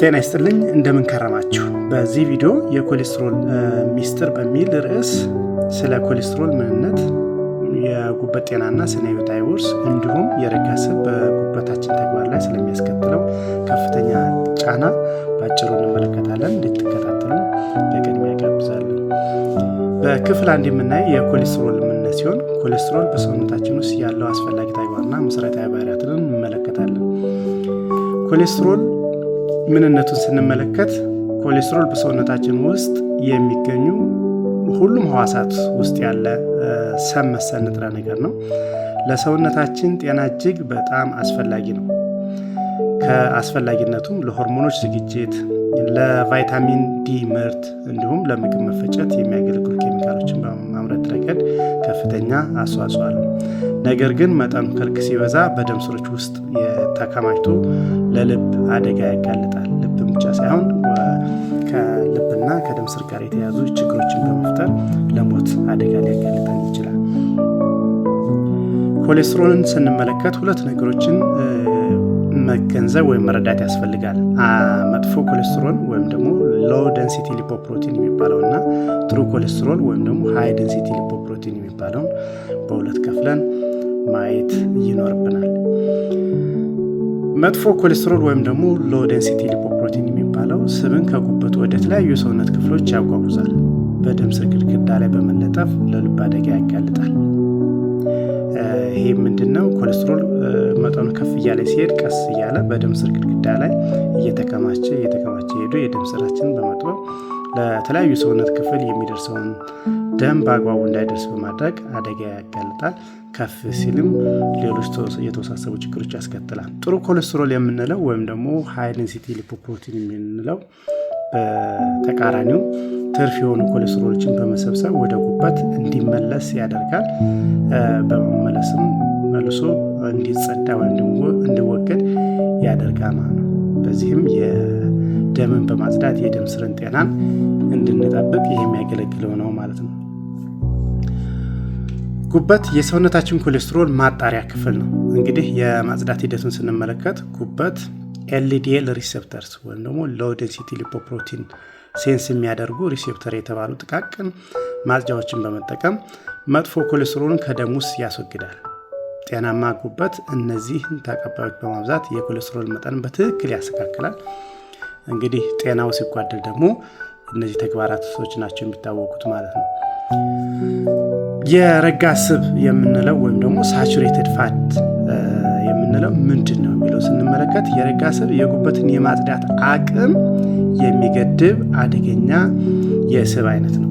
ጤና ይስጥልኝ እንደምን ከረማችሁ። በዚህ ቪዲዮ የኮሌስትሮል ሚስጥር በሚል ርዕስ ስለ ኮሌስትሮል ምንነት፣ የጉበት ጤናና ስነ ህይወታዊ ውርስ እንዲሁም የረጋ ስብ በጉበታችን ተግባር ላይ ስለሚያስከትለው ከፍተኛ ጫና ባጭሩ እንመለከታለን። እንድትከታተሉ በቅድሚያ ጋብዛለሁ። በክፍል 1 የምናየው የኮሌስትሮል ምንነት ሲሆን ኮሌስትሮል በሰውነታችን ውስጥ ያለው አስፈላጊ ተግባርና መሰረታዊ ባህሪያትን እንመለከታለን። ኮሌስትሮል ምንነቱን ስንመለከት ኮሌስትሮል በሰውነታችን ውስጥ የሚገኙ ሁሉም ህዋሳት ውስጥ ያለ ሰም መሰል ንጥረ ነገር ነው። ለሰውነታችን ጤና እጅግ በጣም አስፈላጊ ነው። ከአስፈላጊነቱም ለሆርሞኖች ዝግጅት፣ ለቫይታሚን ዲ ምርት እንዲሁም ለምግብ መፈጨት የሚያገለግሉ ኬሚካሎችን በማምረት ረገድ ከፍተኛ አስተዋጽኦ አለው። ነገር ግን መጠኑ ከልክ ሲበዛ በደም ስሮች ውስጥ ተከማችቶ ለልብ አደጋ ያጋልጣል። ልብ ብቻ ሳይሆን ከልብና ከደም ስር ጋር የተያዙ ችግሮችን በመፍጠር ለሞት አደጋ ሊያጋልጠን ይችላል። ኮሌስትሮልን ስንመለከት ሁለት ነገሮችን መገንዘብ ወይም መረዳት ያስፈልጋል። መጥፎ ኮሌስትሮል ወይም ደግሞ ሎው ደንሲቲ ሊፖፕሮቲን የሚባለው እና ጥሩ ኮሌስትሮል ወይም ደግሞ ሃይ ደንሲቲ ሊፖፕሮቲን የሚባለውን በሁለት ከፍለን ማየት ይኖርብናል። መጥፎ ኮሌስትሮል ወይም ደግሞ ሎው ደንሲቲ ሊፖፕሮቲን የሚባለው ስብን ከጉበት ወደ ተለያዩ የሰውነት ክፍሎች ያጓጉዛል። በደም ስር ግድግዳ ላይ በመለጠፍ ለልብ አደጋ ያጋልጣል። ይሄ ምንድነው? ኮሌስትሮል መጠኑ ከፍ እያለ ሲሄድ ቀስ እያለ በደም ስር ግድግዳ ላይ እየተከማቸ ሄዶ የደም ስራችንን በመጥበብ ለተለያዩ ሰውነት ክፍል የሚደርሰውን ደም በአግባቡ እንዳይደርስ በማድረግ አደጋ ያጋልጣል። ከፍ ሲልም ሌሎች የተወሳሰቡ ችግሮች ያስከትላል። ጥሩ ኮሌስትሮል የምንለው ወይም ደግሞ ሃይ ዴንሲቲ ሊፖፕሮቲን የምንለው በተቃራኒው ትርፍ የሆኑ ኮሌስትሮሎችን በመሰብሰብ ወደ ጉበት እንዲመለስ ያደርጋል። በመመለስም መልሶ እንዲጸዳ ወይም እንዲወገድ ያደርጋል ማለት ነው። በዚህም የደምን በማጽዳት የደም ስርን ጤናን እንድንጠብቅ የሚያገለግለው ነው ማለት ነው። ጉበት የሰውነታችን ኮሌስትሮል ማጣሪያ ክፍል ነው። እንግዲህ የማጽዳት ሂደቱን ስንመለከት ጉበት ኤልዲኤል ሪሴፕተርስ ወይም ደግሞ ሎው ዴንሲቲ ሊፖፕሮቲን ሴንስ የሚያደርጉ ሪሴፕተር የተባሉ ጥቃቅን ማጽጃዎችን በመጠቀም መጥፎ ኮሌስትሮልን ከደም ውስጥ ያስወግዳል። ጤናማ ጉበት እነዚህ ተቀባዮች በማብዛት የኮሌስትሮል መጠን በትክክል ያስተካክላል። እንግዲህ ጤናው ሲጓደል ደግሞ እነዚህ ተግባራቶች ናቸው የሚታወቁት ማለት ነው። የረጋ ስብ የምንለው ወይም ደግሞ ሳቹሬትድ ፋት የምንለው ምንድን ነው የሚለው ስንመለከት የረጋ ስብ የጉበትን የማጽዳት አቅም የሚገድብ አደገኛ የስብ አይነት ነው።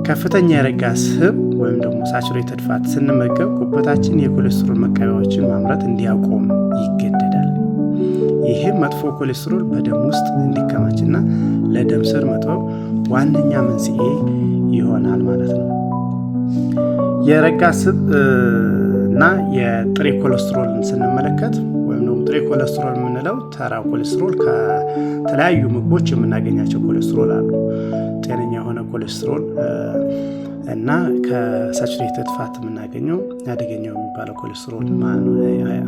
ከፍተኛ የረጋ ስብ ወይም ደግሞ ሳቹሬትድ ፋት ስንመገብ ጉበታችን የኮሌስትሮል መቀበያዎችን ማምረት እንዲያቆም ይገደዳል። ይህም መጥፎ ኮሌስትሮል በደም ውስጥ እንዲከማችና ለደም ስር መጥበብ ዋነኛ መንስኤ ይሆናል ማለት ነው። የረጋ ስብ እና የጥሬ ኮሌስትሮልን ስንመለከት ወይም ደግሞ ጥሬ ኮሌስትሮል የምንለው ተራ ኮሌስትሮል ከተለያዩ ምግቦች የምናገኛቸው ኮሌስትሮል አሉ። ጤነኛ የሆነ ኮሌስትሮል እና ከሳቹሬትድ ፋት የምናገኘው አደገኛው የሚባለው ኮሌስትሮል ማለት ነው።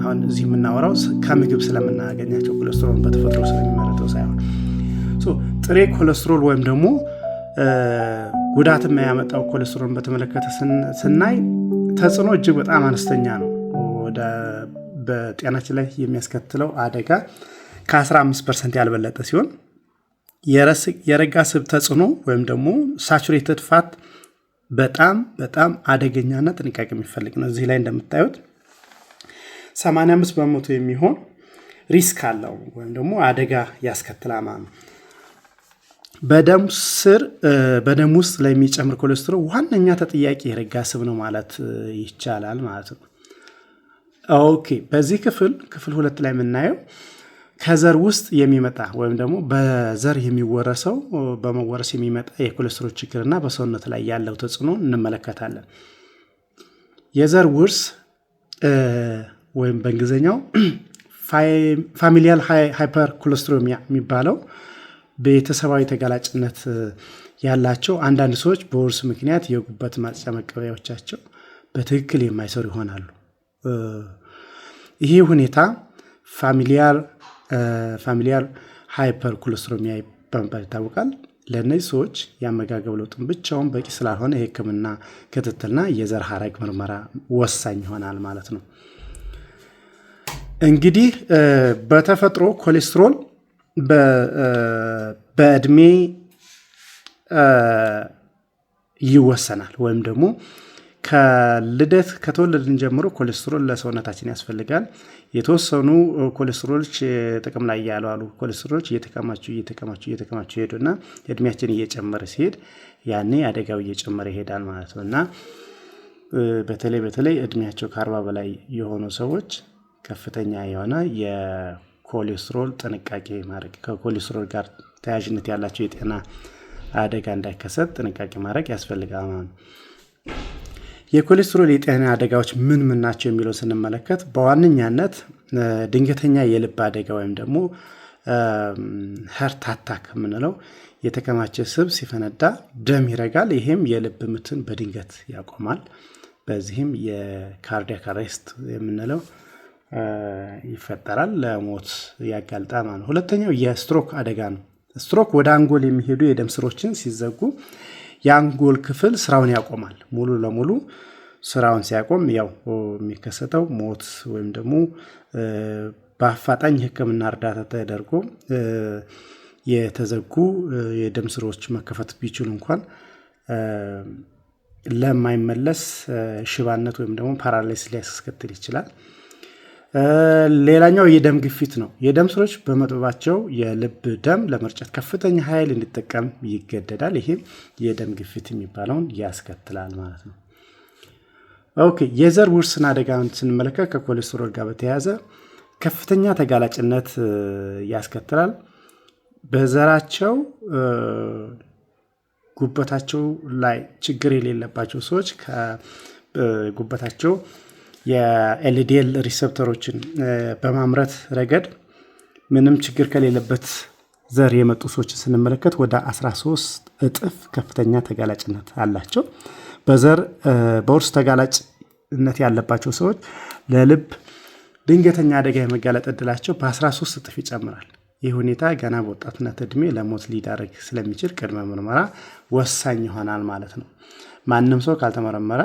አሁን እዚህ የምናወራው ከምግብ ስለምናገኛቸው ኮሌስትሮል በተፈጥሮ ስለሚመረተው ሳይሆን ጥሬ ኮሌስትሮል ወይም ደግሞ ጉዳት የሚያመጣው ኮሌስትሮል በተመለከተ ስናይ ተጽዕኖ እጅግ በጣም አነስተኛ ነው። በጤናችን ላይ የሚያስከትለው አደጋ ከ15% ያልበለጠ ሲሆን የረጋ ስብ ተጽዕኖ ወይም ደግሞ ሳቹሬትድ ፋት በጣም በጣም አደገኛና ጥንቃቄ የሚፈልግ ነው። እዚህ ላይ እንደምታዩት 85% የሚሆን ሪስክ አለው ወይም ደግሞ አደጋ ያስከትላል ማለት ነው። በደም ውስጥ ላይ የሚጨምር ኮሌስትሮል ዋነኛ ተጠያቂ የረጋ ስብ ነው ማለት ይቻላል ማለት ነው። ኦኬ፣ በዚህ ክፍል 2 ላይ የምናየው ከዘር ውስጥ የሚመጣ ወይም ደግሞ በዘር የሚወረሰው በመወረስ የሚመጣ የኮሌስትሮል ችግርና በሰውነት ላይ ያለው ተጽዕኖ እንመለከታለን። የዘር ውርስ ወይም በእንግሊዝኛው ፋሚሊያል ሃይፐርኮሌስትሮሚያ የሚባለው ቤተሰባዊ ተጋላጭነት ያላቸው አንዳንድ ሰዎች በውርስ ምክንያት የጉበት ማጽጃ መቀበያዎቻቸው በትክክል የማይሰሩ ይሆናሉ። ይህ ሁኔታ ፋሚሊያር ሃይፐር ኮሌስትሮሚያ በመባል ይታወቃል። ለእነዚህ ሰዎች የአመጋገብ ለውጥን ብቻውን በቂ ስላልሆነ የህክምና ክትትልና የዘር ሐረግ ምርመራ ወሳኝ ይሆናል ማለት ነው። እንግዲህ በተፈጥሮ ኮሌስትሮል በእድሜ ይወሰናል ወይም ደግሞ ከተወለድን ጀምሮ ኮሌስትሮል ለሰውነታችን ያስፈልጋል። የተወሰኑ ኮሌስትሮሎች ጥቅም ላይ ያልዋሉ ኮሌስትሮሎች እየተከማቹ ሄዱና እድሜያችን እየጨመረ ሲሄድ ያኔ አደጋው እየጨመረ ይሄዳል ማለት ነው። እና በተለይ እድሜያቸው ከ40 በላይ የሆኑ ሰዎች ከፍተኛ የሆነ የኮሌስትሮል ጥንቃቄ ማድረግ፣ ከኮሌስትሮል ጋር ተያያዥነት ያላቸው የጤና አደጋ እንዳይከሰት ጥንቃቄ ማድረግ ያስፈልጋል ማለት ነው። የኮሌስትሮል የጤና አደጋዎች ምን ናቸው የሚለው ስንመለከት በዋነኛነት ድንገተኛ የልብ አደጋ ወይም ደግሞ ሀርት አታክ የምንለው የተከማቸ ስብ ሲፈነዳ ደም ይረጋል። ይሄም የልብ ምትን በድንገት ያቆማል። በዚህም የካርዲያክ አሬስት የምንለው ይፈጠራል፣ ለሞት ያጋልጣል ማለት ነው። ሁለተኛው የስትሮክ አደጋ ነው። ስትሮክ ወደ አንጎል የሚሄዱ የደም ስሮችን ሲዘጉ የአንጎል ክፍል ስራውን ያቆማል። ሙሉ ለሙሉ ስራውን ሲያቆም ያው የሚከሰተው ሞት ወይም ደግሞ በአፋጣኝ ሕክምና እርዳታ ተደርጎ የተዘጉ የደም ስሮች መከፈት ቢችሉ እንኳን ለማይመለስ ሽባነት ወይም ደግሞ ፓራላይሲስ ሊያስከትል ይችላል። ሌላኛው የደም ግፊት ነው። የደም ስሮች በመጥበባቸው የልብ ደም ለመርጨት ከፍተኛ ኃይል እንዲጠቀም ይገደዳል። ይሄም የደም ግፊት የሚባለውን ያስከትላል ማለት ነው። ኦኬ፣ የዘር ውርስን አደጋን ስንመለከት ከኮሌስትሮል ጋር በተያያዘ ከፍተኛ ተጋላጭነት ያስከትላል። በዘራቸው ጉበታቸው ላይ ችግር የሌለባቸው ሰዎች ከጉበታቸው የኤልዲኤል ሪሴፕተሮችን በማምረት ረገድ ምንም ችግር ከሌለበት ዘር የመጡ ሰዎችን ስንመለከት ወደ 13 እጥፍ ከፍተኛ ተጋላጭነት አላቸው። በውርስ ተጋላጭነት ያለባቸው ሰዎች ለልብ ድንገተኛ አደጋ የመጋለጥ እድላቸው በ13 እጥፍ ይጨምራል። ይህ ሁኔታ ገና በወጣትነት እድሜ ለሞት ሊዳረግ ስለሚችል ቅድመ ምርመራ ወሳኝ ይሆናል ማለት ነው። ማንም ሰው ካልተመረመረ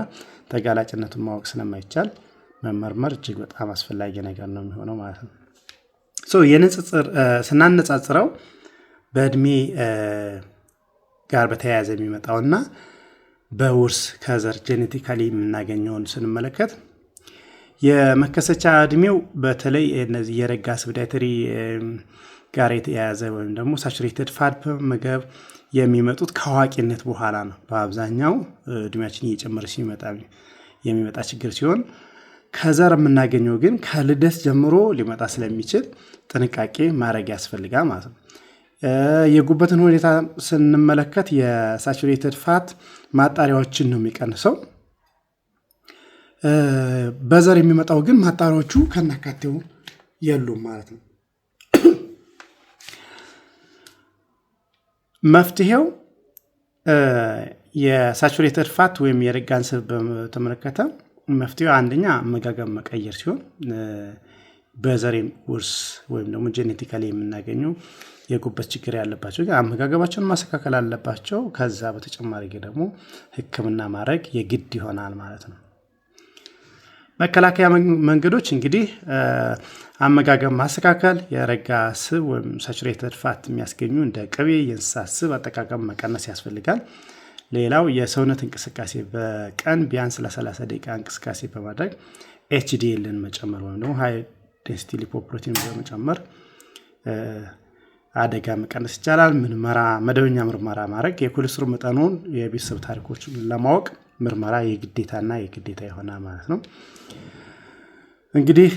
ተጋላጭነቱን ማወቅ ስለማይቻል መመርመር እጅግ በጣም አስፈላጊ ነገር ነው የሚሆነው ማለት ነው። ስናነጻጽረው በእድሜ ጋር በተያያዘ የሚመጣውና በውርስ ከዘር ጄኔቲካሊ የምናገኘውን ስንመለከት የመከሰቻ እድሜው በተለይ እነዚህ የረጋ ስብ ዳይተሪ ጋር የተያያዘ ወይም ደግሞ ሳቹሬትድ ፋት በመመገብ የሚመጡት ከአዋቂነት በኋላ ነው። በአብዛኛው እድሜያችን እየጨመረ ሲመጣ የሚመጣ ችግር ሲሆን ከዘር የምናገኘው ግን ከልደት ጀምሮ ሊመጣ ስለሚችል ጥንቃቄ ማድረግ ያስፈልጋል ማለት ነው። የጉበትን ሁኔታ ስንመለከት የሳቹሬትድ ፋት ማጣሪያዎችን ነው የሚቀንሰው። በዘር የሚመጣው ግን ማጣሪያዎቹ ከናካቴው የሉም ማለት ነው። መፍትሄው የሳቹሬትድ ፋት ወይም የረጋን ስብ በተመለከተ መፍትሄው አንደኛ አመጋገብ መቀየር ሲሆን በዘር ውርስ ወይም ደግሞ ጄኔቲካሊ የምናገኘው የጉበት ችግር ያለባቸው አመጋገባቸውን ማስተካከል አለባቸው። ከዛ በተጨማሪ ደግሞ ሕክምና ማድረግ የግድ ይሆናል ማለት ነው። መከላከያ መንገዶች እንግዲህ አመጋገብ ማስተካከል፣ የረጋ ስብ ወይም ሳቹሬትድ ፋት የሚያስገኙ እንደ ቅቤ፣ የእንስሳት ስብ አጠቃቀም መቀነስ ያስፈልጋል። ሌላው የሰውነት እንቅስቃሴ በቀን ቢያንስ ለ30 ደቂቃ እንቅስቃሴ በማድረግ ኤችዲኤልን መጨመር ወይም ደግሞ ሃይ ዴንሲቲ ሊፖፕሮቲን በመጨመር አደጋ መቀነስ ይቻላል። መደበኛ ምርመራ ማድረግ፣ የኮሌስትሮል መጠኑን የቤተሰብ ታሪኮችን ለማወቅ ምርመራ የግዴታ ይሆናል ማለት ነው። እንግዲህ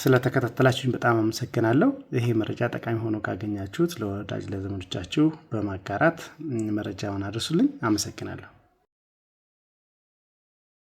ስለተከታተላችሁኝ በጣም አመሰግናለሁ። ይሄ መረጃ ጠቃሚ ሆኖ ካገኛችሁት ለወዳጅ ለዘመዶቻችሁ በማጋራት መረጃውን አድርሱልኝ። አመሰግናለሁ።